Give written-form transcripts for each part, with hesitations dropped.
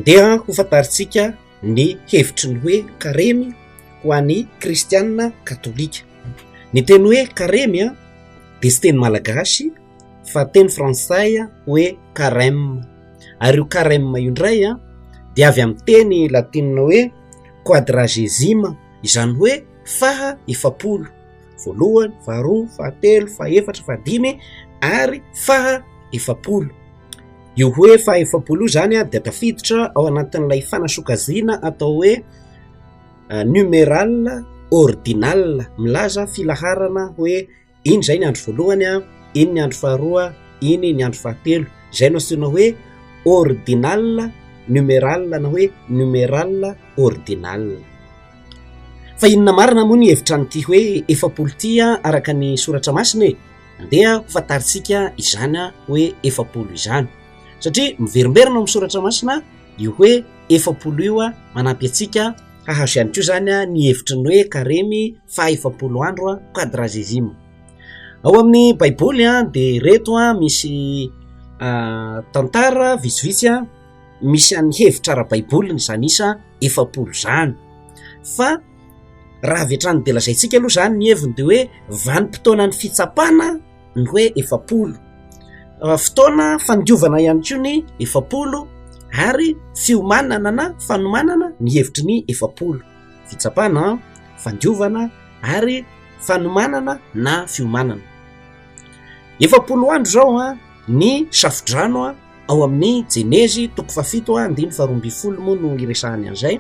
Andeha ho fantaritsika ny hevitry ny hoe karemy ho an'ny kristianina katolika. Ny teny hoe karemy dia sy teny malagasy fa teny frantsay hoe carême. Ary io carême io indray dia avy amin'ny teny latinina hoe quadragesima, izany hoe faha efapolo. Voalohany, faharoa, fahatelo, fahaefatra, fahadimy ary faha efapolo. Io hoe faha efapolo io zany dia tafiditra ao anatin'ilay fanasokaziana atao hoe numéral ordinal, milaza filaharana hoe iny zay ny andro voalohany, iny ny andro faharoa, iny ny andro fahatelo. Izay no antsoina hoe ordinal numéral na hoe numéral ordinal. Fa inona marina moa ny hevitra an'ity hoe efapolo ty araka ny soratra masina? Andeha ho fantaritsika izany hoe efapolo izany, satria miverimberina amin'ny soratra masina io hoe efapolo io manampy antsika hahazo ihany koa zany ny hevitry ny hoe karemy faha efapolo andro quadragesima. Ao amin'ny baiboly dia reto misy tantara vitsivitsy misy an'ny hevitra ara-baibolina izany isa efapolo zany. Fa raha avy hatrany dia lazaintsika aloha zany ny heviny dia hoe vanim-potoana ny fitsapana ny hoe efapolo, fotoana fandiovana ihany koa ny efapolo, ary fiomanana na fanomanana ny hevitry ny efapolo. Fitsapana, fandiovana ary fanomanana na fiomanana. Efapolo andro zao ny safodrano ao amin'ny Jenezy 7:7-12 moa no iresahany an'izay.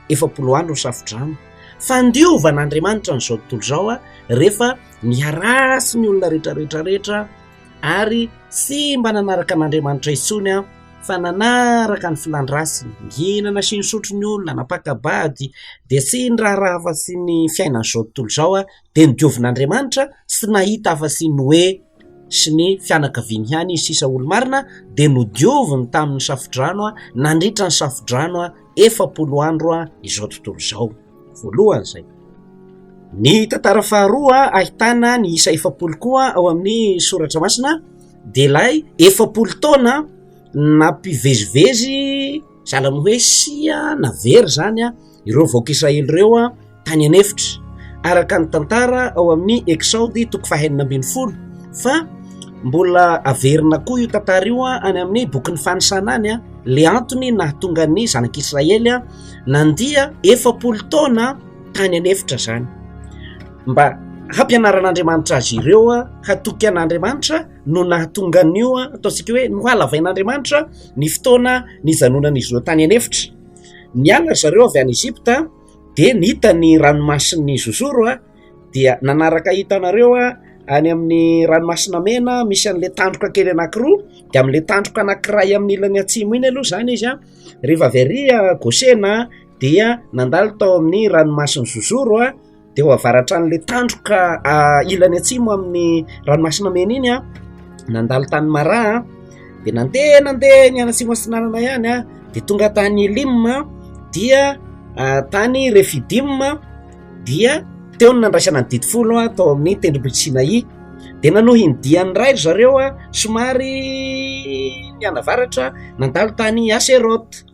Efapolo andro ny safodrano. Fandiovan'Andriamanitra n'izao tontolo zao rehefa niarasy ny olona rehetrarehetra ary tsy mba nanaraka an'Andriamanitra intsony fa nanaraka ny filandrasiny, mihinana sy nisotro ny olona, napakabady, dia tsy niraharaha afa-tsy ny fiainan'izao tontolo zao dia nidiovin'Andriamanitra sy nahita afa-tsy ny hoe sy ny fianakaviany ihany izy sisa olo marina dia nodioviny tamin'ny safodrano nandritra ny safodrano efapolo andro izao tontolo izao. Voalohany zay. Ny tantara faharoa ahitana ny isa efapolo koa ao amin'ny soratra masina dia ilay efapolo taona nampivezivezy zala hoe sia na very zany ireo vahoaka Israely ireo tany anefitra, araka ny tantara ao amin'ny Exode 2:20. Fa mbola averina koa io tantara io any amin'ny bokin'ny fanisana any le antony nahatonga ny zanak'Israely nandia efapolo taona tany anefitra zany, mba hampianaran'Andriamanitra azy ireo hatoky an'Andriamanitra no nahatonga an'io ataontsika hoe nohalavain'Andriamanitra ny fotoana nijanonan'izy ireo tany anefitra. Niala zareo avy any Ezipta dia nihita ny ranomasin'ny zozoro dia nanaraka hitanareo any amin'ny ranomasina mena misy an'le tandroka kely anankiroa, dia amin'le tandroka anankiray amin'ny ilany atsimo iny aloha zany izy rehefa avy ary Gosena dia nandalo tao amin'ny ranomasin'ny zozoro dia ho avaratra an'le tandroka ilany atsimo amin'ny ranomasina mena iny nandalo tany Mara dia nandeha ny anatsimo antsinanana ihany dia tonga tany Elim dia tany Refidim dia teo ny nandraisana ny dity folo tao amin'ny tendrombohitra Sinai. Dia nanohy indiany ray zareo somary ny anavaratra nandalo tany Aserot.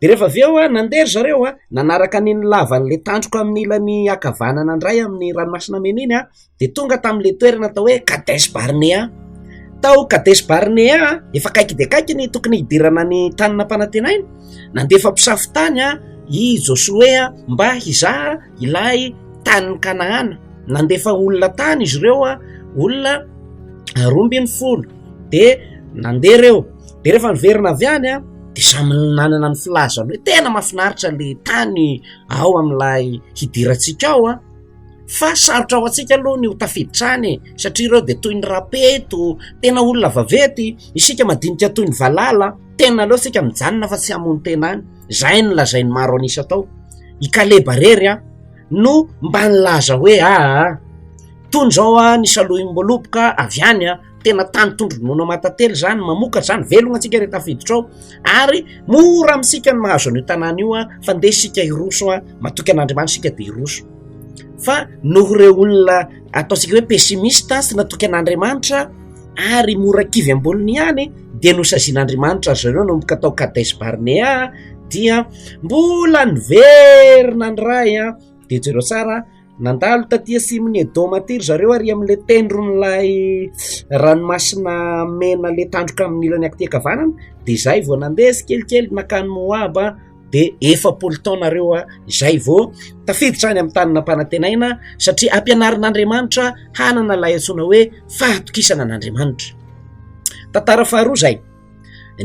Dia rehefa avy eo nandeha zareo nanaraka ny lavan'le tandroka amin'ny ilany akavanana indray amin'ny ranomasina mena iny dia tonga tamin'le toerana atao hoe Kades Barnea. Tao Kades Barnea efa kaiky dia kaiky ny tokony hidirana ny tanina mpanantenaina, nandefa mpisafo-tany i Josué mba hizaha ilay tany Kanaana. Nandefa olona tany izy ireo olona 12 dia nandeha ireo. Dia rehefa niverina avy any dia samy nanana ny filazany hoe tena mahafinaritra le tany ao amin'ilay hidirantsika ao fa sarotra ao antsika aloha ny ho tafiditra any satria ireo dia toy ny rapeto, tena olona vavety, isika madinika toy ny valala, tena aleo sika mijanona fa tsy hamono tena any. Zay ny lazainy maro anisa tao. I Kaleba rery no mba nilaza hoe tony zao ny saloim-boloboka avy any tena tany tondronoana matately zany, mamokatra zany, velogna antsika rehetra tafiditra ao ary mora amintsika ny mahazo an'io tanàna io fa ndeha sika hiroso matoky an'Andriamanitra sika dia hiroso. Fa noho ireo olona ataontsika hoe pessimista sy natoky an'Andriamanitra ary mora kivy ambolony ihany dia nosazian'Andriamanitra zareo nomboka tao Kades Barnea dia mbola niverina ny ray a de jereo tsara nandalo taty asimony Edoma tiry zareo ary am'le tendron'lay ranomasina mena le tandroka amin'ny ilany akatekavanana de zay vao nandeha kelikely nakany Moaba de 7 taona reo a izay vao tafiditra any amin'ny tanina mpanantenaina satria ampianarin'Andriamanitra hanana lay antsoina hoe fahatokisana an'Andriamanitra. Tantara faharoa zay.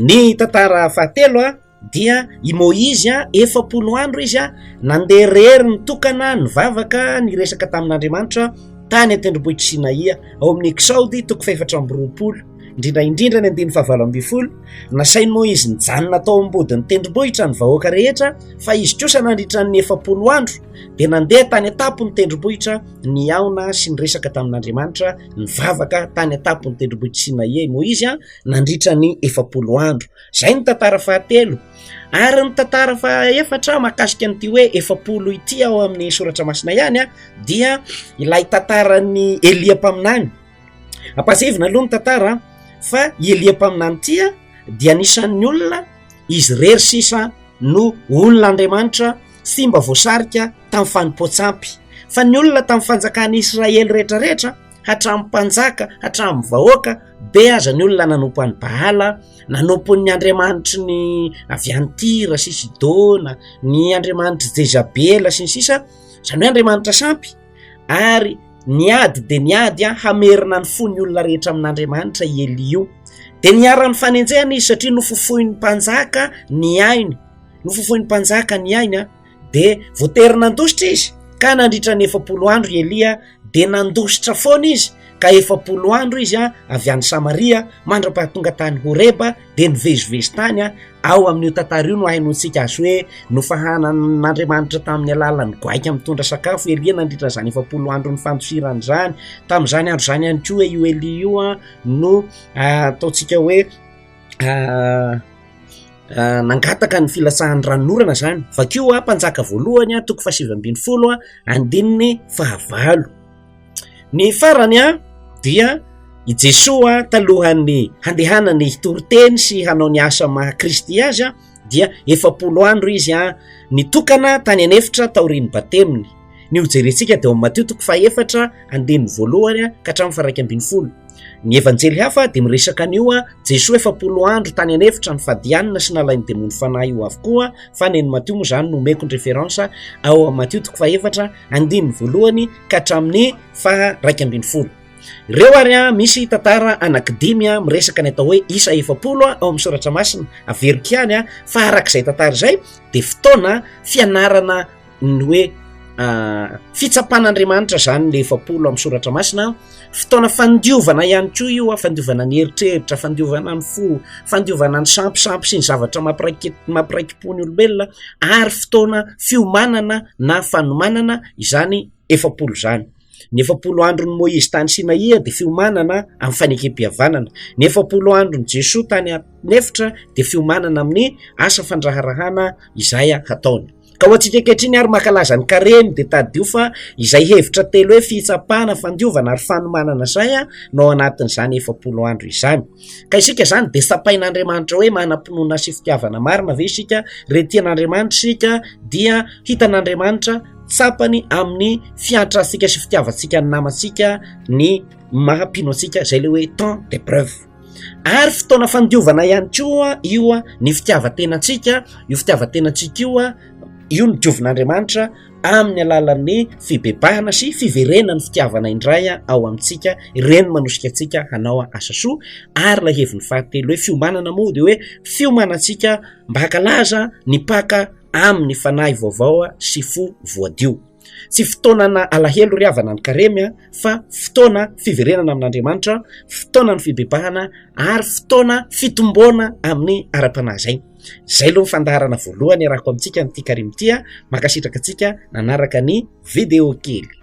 Ny tantara fahatelo a dia i Moizy a 70 andro izy a nandeha rery nitokana nivavaka ny resaka tamin'Andriamanitra tany an-tendrombohitra Sinaia ao amin'ny Exode 4:20 indrindra ny 9:20 nasain'i Moizy nijanona tao ambodin'ny tendrombohitra ny vahoaka rehetra fa izy kosa nandritra ny 70 andro de nandeha tany atapon'ny tendrombohitra niaona sy ny resaka tamin'Andriamanitra nivavaka tany atapon'ny tendrombohitra Sinaia i Moizy a nandritra ny 70 andro. Zay ny tantara fahatelo. Ary ny tantara fahaefatra mahakasika an'ity hoe 70 ity ao amin'ny soratra masina ihany a dia ilay tantaran'ny Elia mpaminany. Ampazevina aloha ny tantara fa Elia mpaminany ity a dia anisan'ny olona izy rery sisa no olon'Andriamanitra sy mba voasarika tamin'ny fanompoantsampy fa ny olona tamin'ny fanjakan'ny Israely rehetrarehetra hatramin'ny mpanjaka hatramin'ny vahoaka be aza ny olona nanompo any Baala, nanompo ny andriamanitry ny avy any Tira sy Sidona, ny andriamanitry Jezabela sy ny sisa, zany hoe andriamanitra sampy ary niady de niady a hamerina ny fo ny olona rehetra amin'Andriamanitra i Elia de niara-ny fanenjehana izy satria nofofohin'ny mpanjaka ny ainy, nofofohin'ny mpanjaka ny ainy a de voatery nandositra izy ka nandritra ny 70 andro i Elia de nandositra foana izy ka 70 andro izy a avy any Samaria mandra-pahatonga tany Horeba de nivezivezy tany a ao amin'io tantara io no hainontsika azy hoe nofahanan'Andriamanitra tamin'ny alalan'ny goaika mitondra sakafo Elia nandritra zany 70 andro ny fandosirany zany tamin'izany andro zany ihany koa io Elia io a no ataontsika hoe nangataka ny filatsahan'ny ranonorana zany. Vakio a mpanjaka voalohany a 720 a andininy fahavalo. Ny farany a dia i Jesoa talohan'ny handehanany hitoriteny sy hanao ny asa maha Kristy azy a dia 70 andro izy a nitokana tany anefitra taorian'ny bateminy. Ny hojerentsika dia ao Matteo 4:4 andininy voalohany a ka hatramin'ny 1:20. Ny evanjely hafa dia miresaka an'io a Jesoa 70 andro tany anefitra ny fadianina sy nalain'ny demony fanahy io avokoa fa ny Matteo moa zany no meko ny referansa ao Matteo 4:4 andininy voalohany ka hatramin'ny 1:20. Ireo ary a misy tantara anankidimy a miresaka ny atao hoe isa 70 a ao amin'ny soratra masina averiko ihany a fa arak'izay tantara zay de fotoana fianarana ny hoe fitsapan'Andriamanitra zany le 70 amin'ny soratra masina, fotoana fandiovana ihany koa io a fandiovana ny eritreritra, fandiovana ny fo, fandiovana ny sampisampy sy ny zavatra mampiraiki-po ny olombelona ary fotoana fiomanana na fanomanana izany 70 zany. Ny 70 andron'ny Moizy tany Sinaia de fiomanana amin'ny fanekem-pihavanana, ny 70 andron'ny Jesoa tany anefitra de fiomanana amin'ny asa fandraharahana izay hataony. Ka hoantsika ankehitriny ary makalaza ny kareny de tadio fa izay hevitra telo hoe fitsapana, fandiovana ary fanomanana zay a no anatin'izany 70 andro izany. Ka isika zany de sapain'Andriamanitra hoe manam-pinoana sy fitiavana marina ve isika, retian'Andriamanitra isika dia hitan'Andriamanitra tsapany amin'ny fiantransika sy fitiavantsika ny namantsika ny mahampino antsika zay le hoe temps d'épreuve. Ary fotoana fandiovana ihany koa io a ny fitiavantenantsika, io fitiavantenantsika io a io ny diovin'Andriamanitra amin'ny alalan'ny fibebahana sy fiverenany fitiavana indray ao amintsika, ireny manosika antsika hanao asa soa. Ary la heviny fahatelo hoe fiomanana moa de hoe fiomanantsika mba hakalaza ny paka amin'ny fanahy vaovao sy fo voadio. Tsy fotoanana alahelo ry havana ny karemy fa fotoana fiverenana amin'Andriamanitra, fotoana ny fibebahana ary fotoana fitomboana amin'ny ara-panahy zay. Zay aloha ny fandaharana voalohany arahako amintsika nyity karemy ity, makasitraka antsika nanaraka ny video kely.